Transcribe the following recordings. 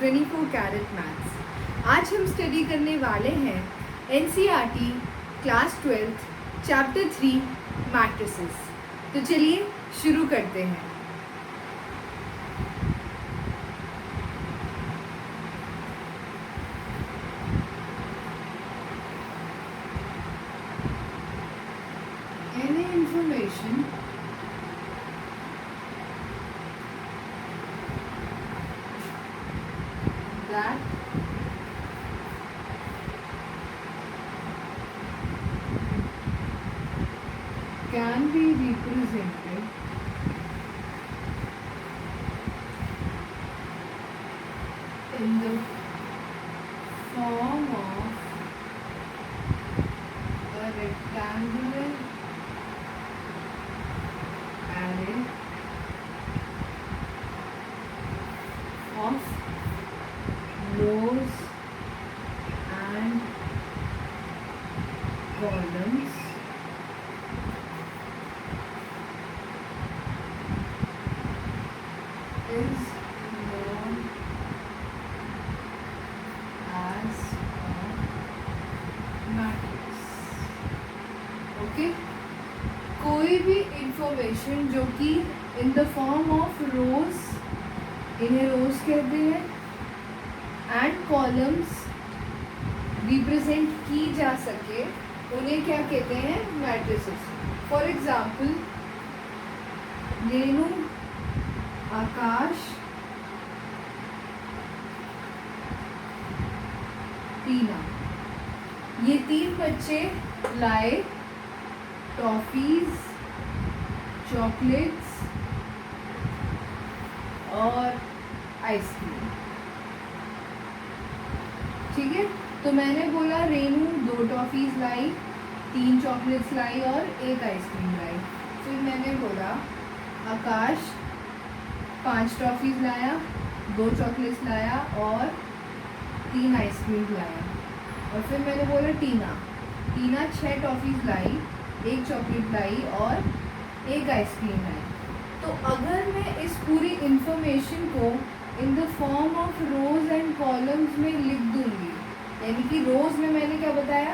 24 carat maths. आज हम study करने वाले हैं NCERT क्लास 12 चैप्टर 3 मैट्रिसेस। तो चलिए शुरू करते हैं। Any information that can be represented in the form of a rectangular array of rows and columns is known as a matrix। Okay, कोई भी इंफॉर्मेशन जो कि इन द फॉर्म ऑफ रोज, इन्हें रोज कहते हैं, एंड कॉलम्स रिप्रेजेंट की जा सके, उन्हें क्या कहते हैं? मैट्रिसेस। फॉर एग्जाम्पल, रेणु, आकाश, टीना, ये तीन बच्चे लाए टॉफीज, चॉकलेट्स और आइसक्रीम। ठीक है, तो मैंने बोला रेणु 2 टॉफीज लाई, 3 चॉकलेट्स लाई और 1 आइसक्रीम लाई। फिर मैंने बोला आकाश 5 टॉफीज लाया, 2 चॉकलेट्स लाया और 3 आइसक्रीम लाया। और फिर मैंने बोला टीना 6 टॉफीज लाई, 1 चॉकलेट लाई और 1 आइसक्रीम लाई। तो अगर मैं इस पूरी इंफॉर्मेशन को in the form of rose and columns में लिख दूंगी, यानी कि रोज में मैंने क्या बताया?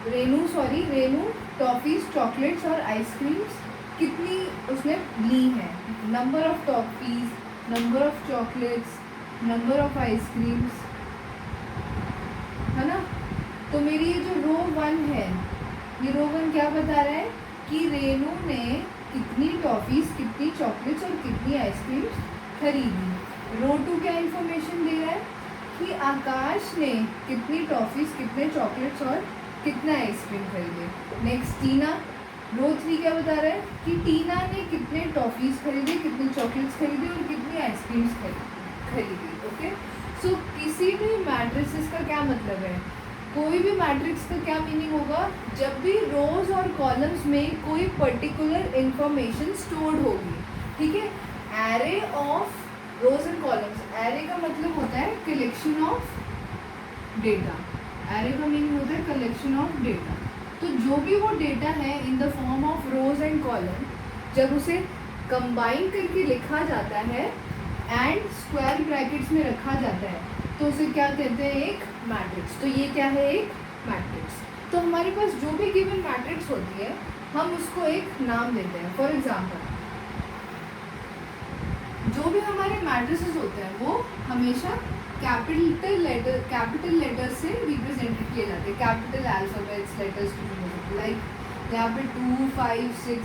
रेणु टॉफीज, चॉकलेट्स और आइसक्रीम्स कितनी उसने ली है, number of toffees, number of chocolates, number of ice creams, है ना। तो मेरी ये जो रो 1 है, ये रो 1 क्या बता रहा है कि रेणु ने कितनी टॉफीज, कितनी चॉकलेट्स और कितनी आइसक्रीम्स खरीदी। रो 2 क्या इन्फॉर्मेशन दे रहा है कि आकाश ने कितनी टॉफीज, कितने चॉकलेट्स और कितना आइसक्रीम खरीदे। नेक्स्ट टीना, रो 3 क्या बता रहा है कि टीना ने कितने टॉफीज खरीदे, कितने चॉकलेट्स खरीदे और कितनी आइसक्रीम्स खरीदी। ओके, सो किसी भी मैट्रिसेस का क्या मतलब है? कोई भी मैट्रिक्स का क्या मीनिंग होगा? जब भी रोज और कॉलम्स में कोई पर्टिकुलर इंफॉर्मेशन स्टोर्ड होगी। ठीक है, array of rose and columns, array का मतलब होता है कलेक्शन ऑफ डेटा। एरे का मीनिंग होता है कलेक्शन ऑफ डेटा। तो जो भी वो डेटा है in the form of rose and column, जब उसे कंबाइन करके लिखा जाता है एंड स्क्वायर ब्रैकेट्स में रखा जाता है, तो उसे क्या कहते हैं? एक मैट्रिक्स। तो ये क्या है? एक मैट्रिक्स। तो हमारे पास जो भी गिवन मैट्रिक्स होती है, हम उसको एक नाम देते हैं। फॉर एग्जांपल, जो भी हमारे मैट्रिसेस होते हैं वो हमेशा कैपिटल लेटर से रिप्रेजेंटेड किए जाते हैं, कैपिटल अल्फाबेट्स लेटर्स की, लाइक यहाँ पे 2 5 6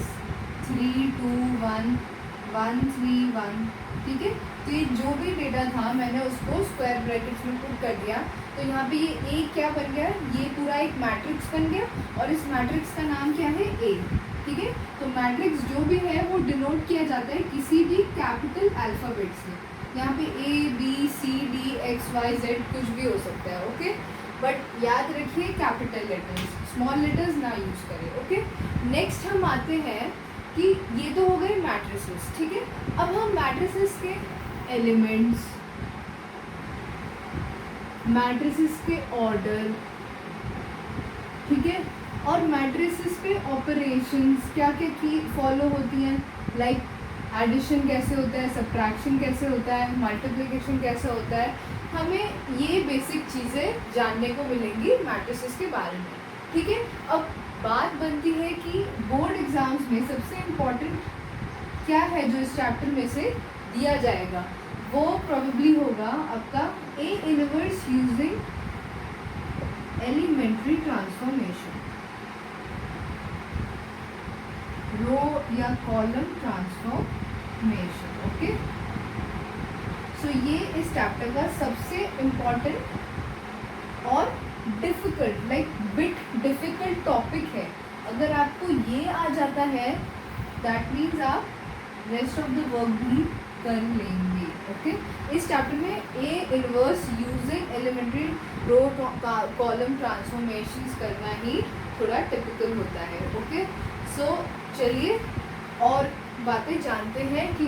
3 2 1 1 3 1। ठीक है, तो ये जो भी डेटा था मैंने उसको स्क्वायर ब्रैकेट्स में पुट कर दिया। तो यहाँ पे ये ए क्या बन गया? ये पूरा एक मैट्रिक्स बन गया और इस मैट्रिक्स का नाम क्या है? ए। ठीक है, तो मैट्रिक्स जो भी है वो डिनोट किया जाता है किसी भी कैपिटल अल्फाबेट से। यहाँ पे A B C D X Y Z कुछ भी हो सकता है। ओके, बट याद रखिए कैपिटल लेटर्स, स्मॉल लेटर्स ना यूज करें। ओके, नेक्स्ट हम आते हैं कि ये तो हो गए मैट्रिसेस। ठीक है, अब हम मैट्रिसेस के एलिमेंट्स, मैट्रिसेस के ऑर्डर, ठीक है, और मैट्रिसेस पे ऑपरेशंस क्या क्या की फॉलो होती हैं, लाइक एडिशन कैसे होता है, सब्ट्रैक्शन कैसे होता है, मल्टीप्लिकेशन कैसे होता है, हमें ये बेसिक चीज़ें जानने को मिलेंगी मैट्रिसेस के बारे में। ठीक है, अब बात बनती है कि बोर्ड एग्जाम्स में सबसे इम्पोर्टेंट क्या है जो इस चैप्टर में से दिया जाएगा, वो प्रोबेबली होगा आपका A inverse using elementary transformation, row या कॉलम ट्रांसफॉर्मेशन। ओके, सो ये इस चैप्टर का सबसे इम्पॉर्टेंट और difficult, like bit difficult topic है। अगर आपको ये आ जाता है दैट मीन्स आप रेस्ट ऑफ द वर्क भी कर लेंगे। ओके, इस चैप्टर में A inverse using elementary row column transformations करना ही थोड़ा टिपिकल होता है। ओके, सो चलिए और बातें जानते हैं कि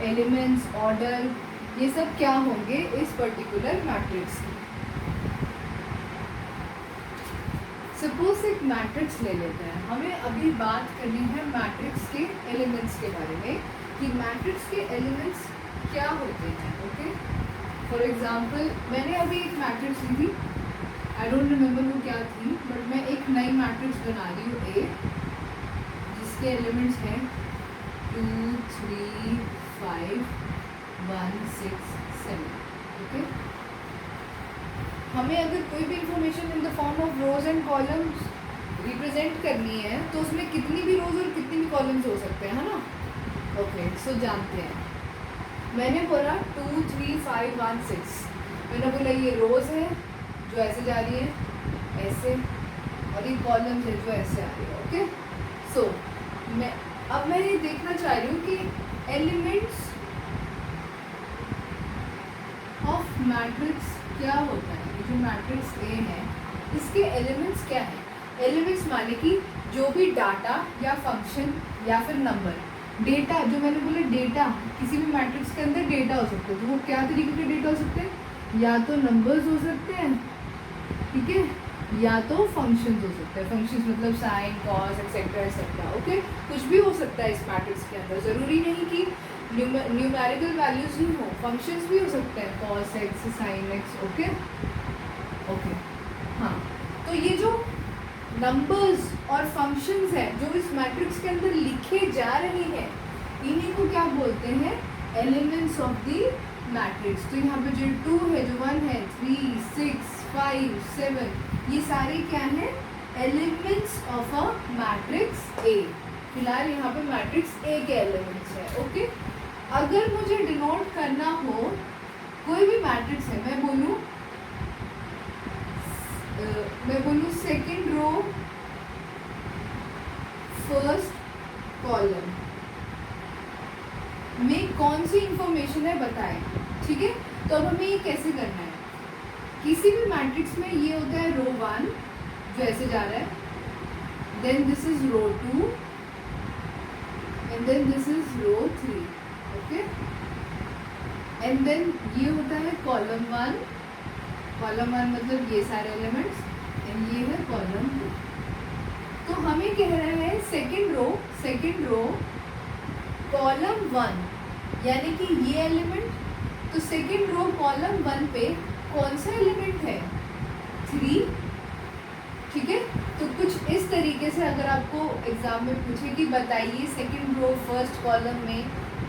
एलिमेंट्स, ऑर्डर, ये सब क्या होंगे इस पर्टिकुलर मैट्रिक्स की। सपोज एक मैट्रिक्स ले लेते हैं, हमें अभी बात करनी है मैट्रिक्स के एलिमेंट्स के बारे में कि मैट्रिक्स के एलिमेंट्स क्या होते हैं। ओके, फॉर एग्जांपल मैंने अभी एक मैट्रिक्स ली थी, आई डोंट रिमेम्बर वो क्या थी, बट मैं एक नई मैट्रिक्स बना रही हूँ ए, जिसके एलिमेंट्स हैं 2 3 5 1 6 7। ओके, हमें अगर कोई भी information in the form of rose and columns represent करनी है तो उसमें कितनी भी रोज और कितनी भी कॉलम्स हो सकते हैं, है ना। ओके, सो जानते हैं, मैंने बोला 2 3 5 1 6, मैंने बोला ये रोज है जो ऐसे जा रही है ऐसे, और ये कॉलम्स है जो ऐसे आ रही है। ओके, सो मैं ये देखना चाह रही हूँ कि एलिमेंट्स ऑफ मैट्रिक्स क्या होता है। ये जो मैट्रिक्स ए है इसके एलिमेंट्स क्या है। एलिमेंट्स माने कि जो भी डाटा या फंक्शन या फिर नंबर, डेटा, जो मैंने बोला डेटा, किसी भी मैट्रिक्स के अंदर डेटा हो सकते हैं, तो वो क्या तरीके के डेटा हो सकते हैं, या तो नंबर्स हो सकते हैं, ठीक है, या तो फंक्शंस हो सकते हैं। फंक्शंस मतलब sine, cos, etcetera etcetera. Okay, कुछ भी हो सकता है इस मैट्रिक्स के अंदर, ज़रूरी नहीं कि न्यूमेरिकल वैल्यूज ही हो, फंक्शंस भी हो सकते हैं, cos X, sine X. Okay okay, हाँ, तो ये जो नंबर्स और फंक्शंस हैं जो इस मैट्रिक्स के अंदर लिखे जा रहे हैं, इन्हीं को क्या बोलते हैं, एलिमेंट्स ऑफ द मैट्रिक्स। तो यहाँ पे जो 2 है, जो 1 है, 3 6 5 7, ये सारे क्या हैं, elements of a matrix A. फिलहाल यहाँ पे मैट्रिक्स ए के एलिमेंट्स है। ओके, अगर मुझे डिनोट करना हो कोई भी मैट्रिक्स है, मैं बोलूँ सेकेंड रो फर्स्ट कॉलम में कौन सी इंफॉर्मेशन है बताएं। ठीक है, तो अब हमें ये कैसे करना है, किसी भी मैट्रिक्स में ये होता है रो 1 जो ऐसे जा रहा है, then this is row 2 and then this is row 3। Okay, and then ये होता है कॉलम 1, मतलब ये सारे एलिमेंट्स, एंड ये है कॉलम 2। तो हमें कह रहा है सेकेंड रो कॉलम 1 यानी कि ये एलिमेंट, तो सेकेंड रो कॉलम 1 पे कौन सा एलिमेंट है, 3। ठीक है, तो कुछ इस तरीके से अगर आपको एग्जाम में पूछे कि बताइए सेकेंड रो फर्स्ट कॉलम में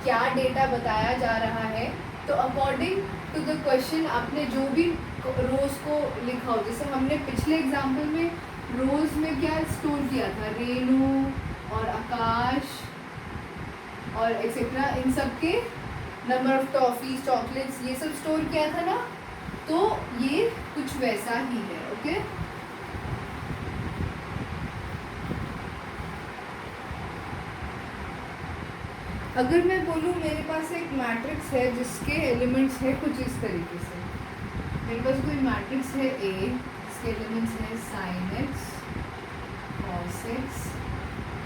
क्या डेटा बताया जा रहा है, तो अकॉर्डिंग टू द क्वेश्चन आपने जो भी रोज को लिखा हो, जैसे हमने पिछले एग्जाम्पल में रोज में क्या स्टोर किया था, रेणु और आकाश और एक्सेट्रा, इन सब के नंबर ऑफ टॉफीज, चॉकलेट्स, ये सब स्टोर किया था ना, तो ये कुछ वैसा ही है। ओके, अगर मैं बोलूँ मेरे पास एक मैट्रिक्स है जिसके एलिमेंट्स है कुछ इस तरीके से, मेरे पास कोई मैट्रिक्स है ए, इसके एलिमेंट्स है sine X, cos X,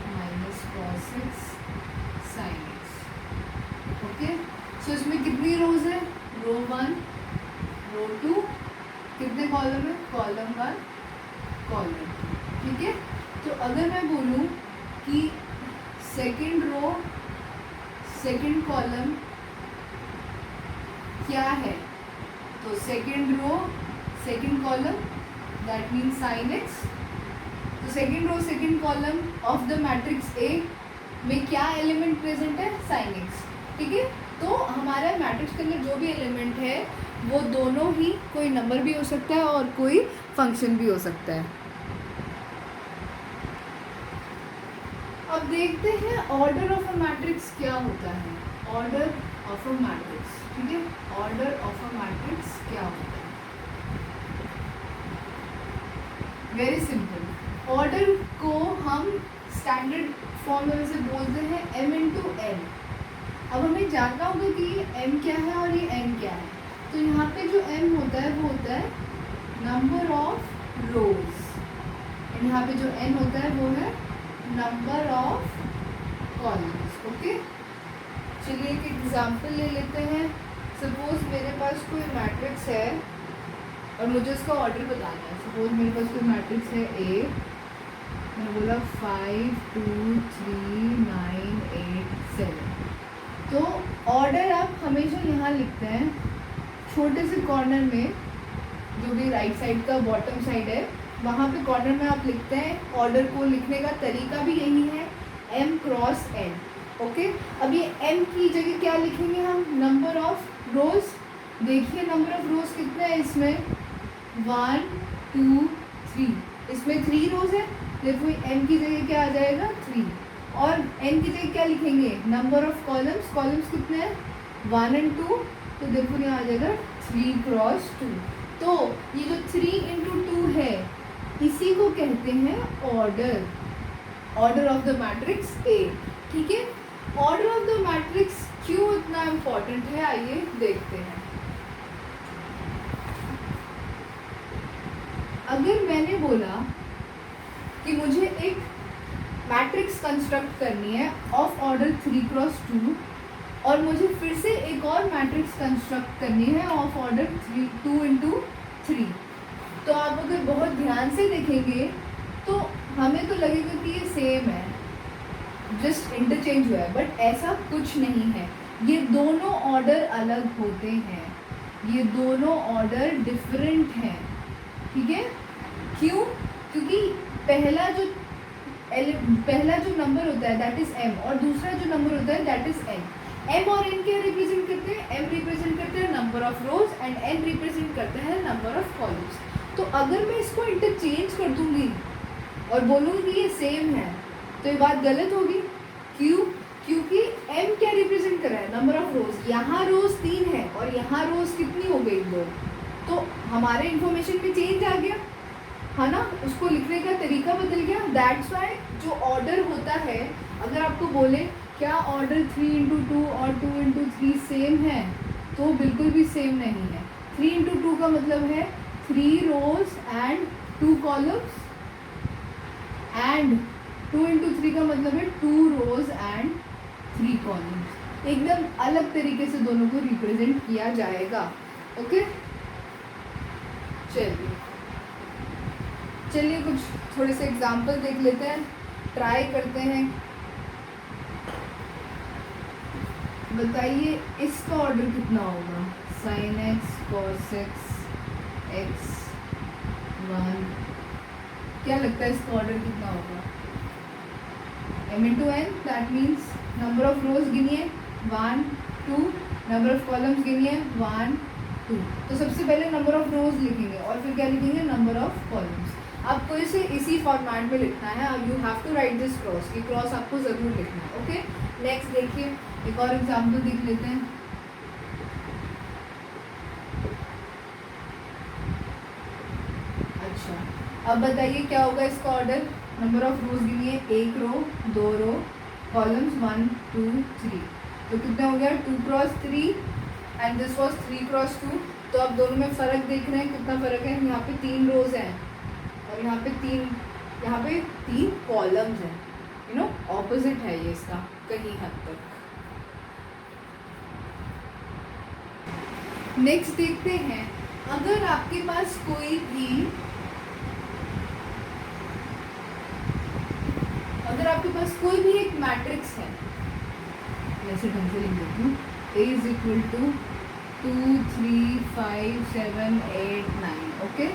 minus cos X, sine X. Okay, so इसमें कितनी रोज है, रो 1 रो 2, कितने कॉलम है, कॉलम 1 कॉलम। ठीक है, तो अगर मैं बोलूँ कि सेकेंड रो सेकंड कॉलम क्या है, तो second row second column that means sine X. तो second row second column of the matrix A में क्या एलिमेंट प्रेजेंट है, साइन एक्स। ठीक है, तो हमारा मैट्रिक्स के अंदर जो भी एलिमेंट है वो दोनों ही, कोई नंबर भी हो सकता है और कोई फंक्शन भी हो सकता है। अब देखते हैं ऑर्डर ऑफ अ मैट्रिक्स क्या होता है। ऑर्डर ऑफ अ मैट्रिक्स, ठीक है, ऑर्डर ऑफ अ मैट्रिक्स क्या होता है। वेरी सिंपल, ऑर्डर को हम स्टैंडर्ड फॉर्म में से बोलते हैं m इंटू एन। अब हमें जानना होगा कि ये m क्या है और ये n क्या है। तो यहाँ पे जो m होता है वो होता है नंबर ऑफ रोज, यहाँ पे जो n होता है वो है नंबर ऑफ कॉलम्स। ओके, चलिए एक एग्जांपल ले लेते हैं। सपोज मेरे पास कोई मैट्रिक्स है और मुझे उसका ऑर्डर बताना है। सपोज मेरे पास कोई मैट्रिक्स है A, मैंने बोला 5 2 3 9 8 7। तो ऑर्डर आप हमेशा यहाँ लिखते हैं छोटे से कॉर्नर में, जो भी राइट साइड का बॉटम साइड है वहाँ पे कॉर्नर में आप लिखते हैं। ऑर्डर को लिखने का तरीका भी यही है, m क्रॉस n। ओके, अब ये m की जगह क्या लिखेंगे हम, नंबर ऑफ रोज। देखिए नंबर ऑफ रोज कितने हैं इसमें, 1 2 3, इसमें 3 रोज है, देखो m की जगह क्या आ जाएगा 3। और n की जगह क्या लिखेंगे, नंबर ऑफ कॉलम्स। कॉलम्स कितने हैं 1 और 2, तो देखो यहाँ आ जाएगा 3 क्रॉस 2। तो ये जो 3 इंटू 2 है इसी को कहते हैं order, order of the matrix A। ठीक है, ऑर्डर ऑफ द मैट्रिक्स क्यों इतना इम्पोर्टेंट है, आइए देखते हैं। अगर मैंने बोला कि मुझे एक मैट्रिक्स कंस्ट्रक्ट करनी है ऑफ ऑर्डर 3 क्रॉस 2 और मुझे फिर से एक और मैट्रिक्स कंस्ट्रक्ट करनी है ऑफ ऑर्डर 2 इंटू 3, तो आप अगर बहुत ध्यान से देखेंगे तो हमें तो लगेगा कि ये सेम है, जस्ट इंटरचेंज हुआ है, बट ऐसा कुछ नहीं है। ये दोनों ऑर्डर अलग होते हैं, ये दोनों ऑर्डर डिफरेंट हैं। ठीक है, क्यों, क्योंकि पहला जो नंबर होता है दैट इज m और दूसरा जो नंबर होता है दैट इज n। m और n क्या रिप्रेजेंट करते हैं, m रिप्रेजेंट करते हैं number of rose and n represent करता है नंबर ऑफ कॉलम्स। तो अगर मैं इसको इंटरचेंज कर दूंगी और बोलूँगी ये सेम है तो ये बात गलत होगी। क्यों, क्योंकि m क्या रिप्रेजेंट कर रहा है, नंबर ऑफ रोज। यहाँ रोज 3 है और यहाँ रोज कितनी हो गई 2, तो हमारे इंफॉर्मेशन में चेंज आ गया है ना, उसको लिखने का तरीका बदल गया। दैट्स वाई जो ऑर्डर होता है, अगर आपको बोले क्या ऑर्डर 3 इंटू 2 और 2 इंटू 3 सेम है, तो बिल्कुल भी सेम नहीं है। 3 इंटू 2 का मतलब है 3 रोज एंड 2 कॉलम्स, एंड 2 इंटू 3 का मतलब है 2 रोज एंड 3 कॉलम्स। एकदम अलग तरीके से दोनों को रिप्रेजेंट किया जाएगा। ओके, चलिए कुछ थोड़े से एग्जाम्पल देख लेते हैं, ट्राई करते हैं। बताइए इसका ऑर्डर कितना होगा, साइन एक्स कॉस एक्स 1, क्या लगता है इसका ऑर्डर कितना होगा, m into n, that means number of rows गिनिए 1 2, नंबर ऑफ कॉलम्स गिनिए 1 2। तो सबसे पहले नंबर ऑफ रोज लिखेंगे और फिर क्या लिखेंगे, नंबर ऑफ कॉलम्स। आपको इसे इसी फॉर्मेट में लिखना है, you have to write this cross, ये क्रॉस आपको ज़रूर लिखना है। ओके, नेक्स्ट देखिए एक और एग्जाम्पल देख लेते हैं। अच्छा, अब बताइए क्या होगा इसका ऑर्डर, नंबर ऑफ रोज गिनिए 1 रो 2 रो, कॉलम्स 1 2 3, तो कितना हो गया 2 cross 3 and this was 3 cross 2। तो अब दोनों में फ़र्क देख रहे हैं, कितना फ़र्क है, यहाँ पे 3 रोज हैं और यहाँ पे 3 कॉलम्स हैं। यू नो ऑपोजिट है ये इसका कहीं हद तक। नेक्स्ट देखते हैं, अगर आपके पास कोई भी एक मैट्रिक्स है ऐसे ढंग से लिख देती हूँ, A is equal to 2 3 5 7 8 9। Okay,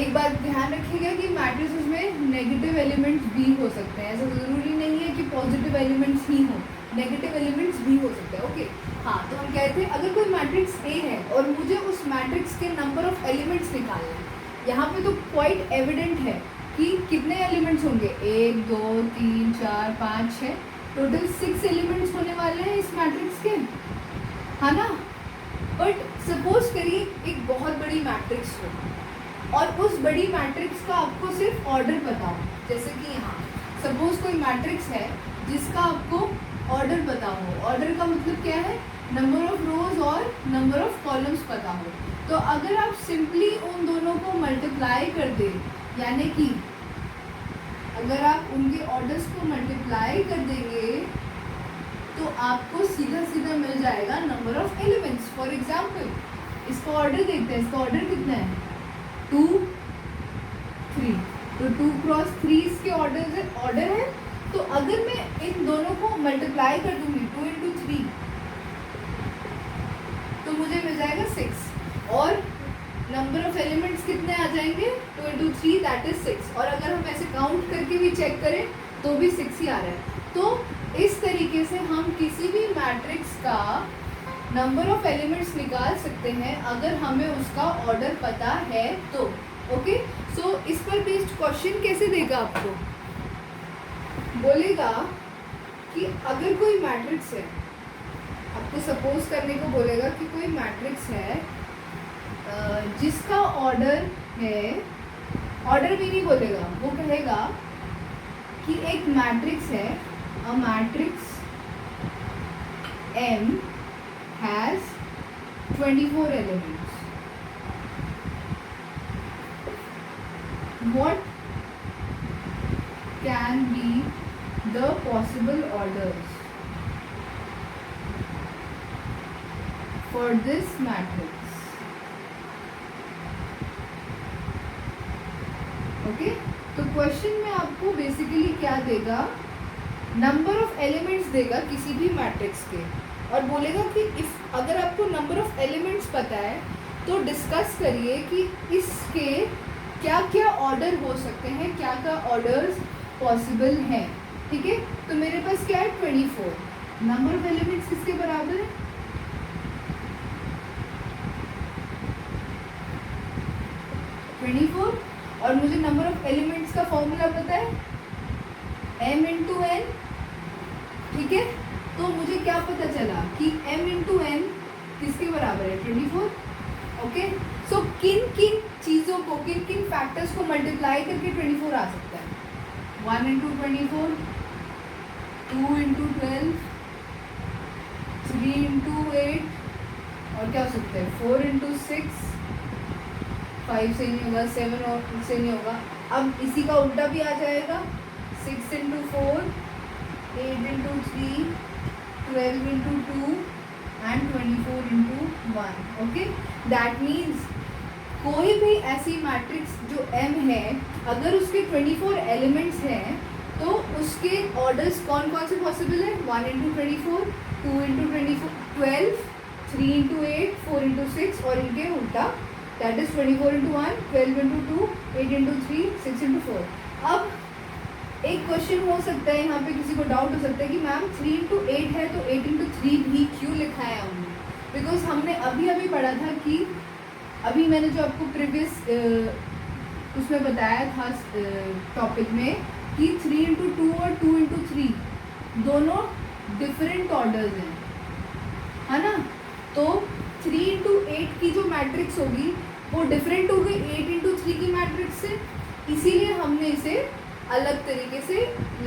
एक बात ध्यान रखिएगा कि मैट्रिक्स में नेगेटिव एलिमेंट्स भी हो सकते हैं, ऐसा ज़रूरी नहीं है कि पॉजिटिव एलिमेंट्स ही हो, नेगेटिव एलिमेंट्स भी हो सकते हैं। ओके हाँ, तो हम कहते हैं अगर कोई मैट्रिक्स A है और मुझे उस मैट्रिक्स के नंबर ऑफ एलिमेंट्स निकालने हैं, यहाँ पे तो क्वाइट एविडेंट है कि कितने एलिमेंट्स होंगे, 1 2 3 4 5 6, टोटल 6 एलिमेंट्स होने वाले हैं इस मैट्रिक्स के, है ना। बट सपोज करिए एक बहुत बड़ी मैट्रिक्स हो और उस बड़ी मैट्रिक्स का आपको सिर्फ ऑर्डर पता हो, जैसे कि यहाँ सपोज कोई मैट्रिक्स है जिसका आपको ऑर्डर पता हो। ऑर्डर का मतलब क्या है, नंबर ऑफ रोज और नंबर ऑफ कॉलम्स पता हो। तो अगर आप सिंपली उन दोनों को मल्टीप्लाई कर दें, यानी कि अगर आप उनके ऑर्डर्स को मल्टीप्लाई कर देंगे तो आपको सीधा सीधा मिल जाएगा number of elements. For example इसका ऑर्डर देखते हैं, इसका ऑर्डर कितना है 2 3, तो 2 क्रॉस 3 इसके ऑर्डर है। तो अगर मैं इन दोनों को मल्टीप्लाई कर दूंगी 2 इंटू 3 तो मुझे मिल जाएगा 6, और नंबर ऑफ एलिमेंट्स कितने आ जाएंगे 2 इंटू 3 दैट इज 6। और अगर हम ऐसे काउंट करके भी चेक करें तो भी 6 ही आ रहा है। तो इस तरीके से हम किसी भी मैट्रिक्स का नंबर ऑफ एलिमेंट्स निकाल सकते हैं अगर हमें उसका ऑर्डर पता है तो। ओके, सो इस पर बेस्ड क्वेश्चन कैसे देगा आपको, बोलेगा कि अगर कोई मैट्रिक्स है, आपको सपोज करने को बोलेगा कि कोई मैट्रिक्स है जिसका ऑर्डर है, ऑर्डर भी नहीं बोलेगा, वो कहेगा कि एक मैट्रिक्स है, a matrix M has 24 elements. What can be the possible orders for this matrix? Okay, तो क्वेश्चन में आपको बेसिकली क्या देगा, नंबर ऑफ एलिमेंट्स देगा किसी भी मैट्रिक्स के, और बोलेगा कि इफ अगर आपको नंबर ऑफ एलिमेंट्स पता है तो डिस्कस करिए कि इसके क्या क्या ऑर्डर हो सकते हैं, क्या क्या ऑर्डर्स पॉसिबल हैं। ठीक है, तो मेरे पास क्या है 24, नंबर ऑफ एलिमेंट्स किसके बराबर है 24, और मुझे नंबर ऑफ एलिमेंट्स का फॉर्मूला पता है m इंटू एन। ठीक है, तो मुझे क्या पता चला कि m इंटू एन किसके बराबर है 24। ओके, सो किन किन चीज़ों को, किन किन फैक्टर्स को मल्टीप्लाई करके 24 आ सकता है, 1 इंटू 24, 2 इंटू 12, 3 इंटू 8, और क्या हो सकता है 4 इंटू 6, 5 से नहीं होगा, 7 और से नहीं होगा। अब इसी का उल्टा भी आ जाएगा, 6 into 4, 8 into 3, 12 into 2 and 24 into 1। Okay, that means कोई भी ऐसी मैट्रिक्स जो M है, अगर उसके 24 एलिमेंट्स हैं तो उसके ऑर्डर्स कौन कौन से पॉसिबल है, 1 इंटू 24, 2 इंटू 12, 3 इंटू 8, 4 इंटू 6, और इनके उल्टा that is 24 into 1, 12 into 2, 8 into 3, 6 into 4। अब एक क्वेश्चन हो सकता है, यहाँ पे किसी को डाउट हो सकता है कि मैम 3 इंटू 8 है तो 8 इंटू 3 भी क्यों लिखा है हमने, बिकॉज हमने अभी पढ़ा था कि अभी मैंने जो आपको प्रीवियस उसमें बताया था टॉपिक में कि 3 इंटू 2 और 2 इंटू 3 दोनों डिफरेंट ऑर्डर्स हैं, है ना। तो 3 इंटू 8 की जो मैट्रिक्स होगी वो डिफरेंट होगी 8 इंटू 3 की मैट्रिक्स से, इसीलिए हमने इसे अलग तरीके से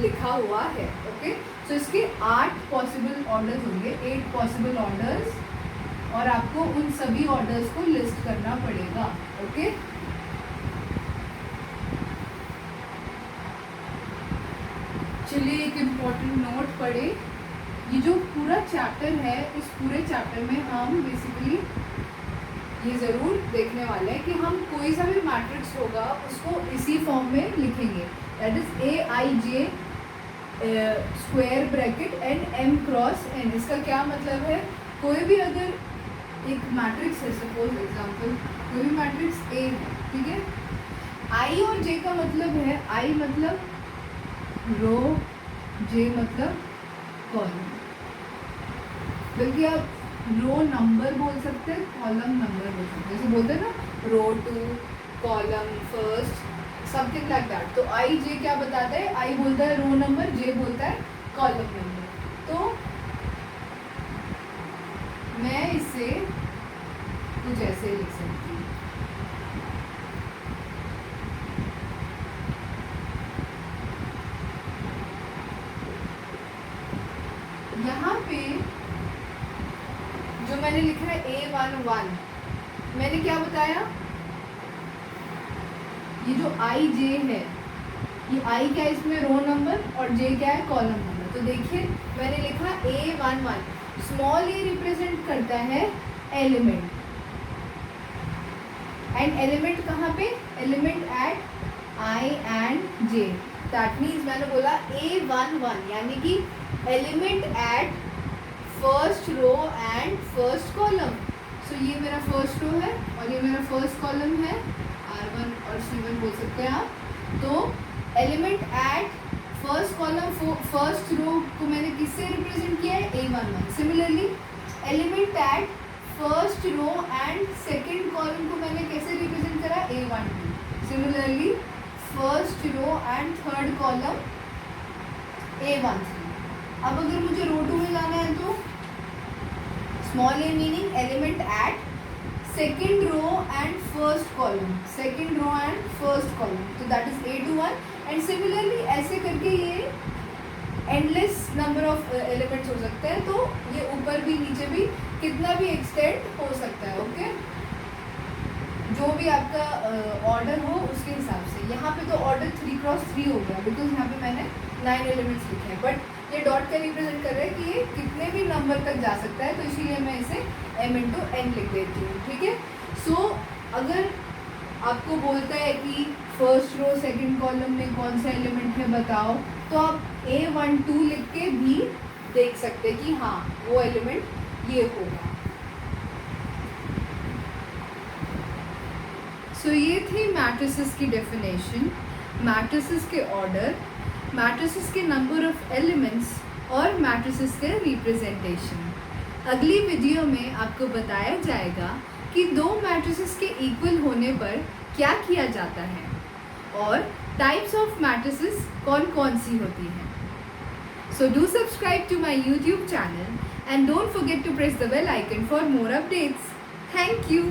लिखा हुआ है। ओके, सो इसके 8 पॉसिबल ऑर्डर्स होंगे, 8 पॉसिबल ऑर्डर्स, और आपको उन सभी ऑर्डर्स को लिस्ट करना पड़ेगा। ओके, चलिए एक इम्पॉर्टेंट नोट पढ़े, ये जो पूरा चैप्टर है, इस पूरे चैप्टर में हम बेसिकली ये ज़रूर देखने वाले हैं कि हम कोई सा भी मैट्रिक्स होगा उसको इसी फॉर्म में लिखेंगे, that is AIJ square bracket and m cross n। इसका क्या मतलब है, कोई भी अगर एक मैट्रिक्स है, सपोज एग्जांपल कोई भी मैट्रिक्स A है, ठीक है, I और J का मतलब है, I मतलब रो, J मतलब कॉलम। बल्कि आप रो नंबर बोल सकते हैं, कॉलम नंबर बोल सकते हैं, जैसे बोलते हैं ना रो 2 column first, something like that. तो आई जे क्या बताता है, आई बोलता है रो नंबर, जे बोलता है कॉलम नंबर। तो मैं इसे कुछ ऐसे लिख सकती हूँ, यहाँ पे जो मैंने लिखा है A11, मैंने क्या बताया, ये जो आई जे है, ये आई क्या है इसमें, रो नंबर, और जे क्या है, कॉलम नंबर। तो देखिए मैंने लिखा A11, स्मॉल ए रिप्रेजेंट करता है एलिमेंट, एंड एलिमेंट कहाँ पे, element at i and j. That means मैंने बोला A11 यानी कि element at first row and first column. So ये मेरा फर्स्ट रो है और ये मेरा फर्स्ट कॉलम है, R1 और C1 बोल सकते हैं आप। तो element at first column first row को मैंने किससे रिप्रेजेंट किया है, A11। Similarly element at first row and second column को मैंने कैसे रिप्रेजेंट करा, A12। Similarly first row and third column A13। अब अगर मुझे रो 2 में जाना है तो small a meaning element at second row and first column, second row and first column, तो that is A21। And similarly ऐसे करके ये एंडलेस नंबर ऑफ एलिमेंट्स हो सकते हैं, तो ये ऊपर भी नीचे भी कितना भी एक्सटेंड हो सकता है। ओके, जो भी आपका ऑर्डर हो उसके हिसाब से। यहाँ पे तो ऑर्डर 3x3 हो गया, बिकॉज यहाँ पे मैंने 9 एलिमेंट्स लिखे हैं, बट ये डॉट का रिप्रेजेंट कर रहा है कि ये कितने भी नंबर तक जा सकता है, तो इसीलिए मैं इसे m × n लिख देती हूँ। ठीक है, सो अगर आपको बोलता है कि फर्स्ट रो सेकंड कॉलम में कौन सा एलिमेंट है बताओ, तो आप A12 लिख के भी देख सकते हैं कि हाँ वो एलिमेंट ये होगा। सो ये थी मैट्रिसेस की डेफिनेशन, मैट्रिसेस के ऑर्डर, मैट्रिसेस के नंबर ऑफ एलिमेंट्स और मैट्रिसेस के रिप्रेजेंटेशन। अगली वीडियो में आपको बताया जाएगा कि दो मैट्रिसेस के इक्वल होने पर क्या किया जाता है और टाइप्स ऑफ मैट्रिसेस कौन कौन सी होती हैं। So do subscribe to my YouTube channel and don't forget to press the bell icon for more updates. Thank you.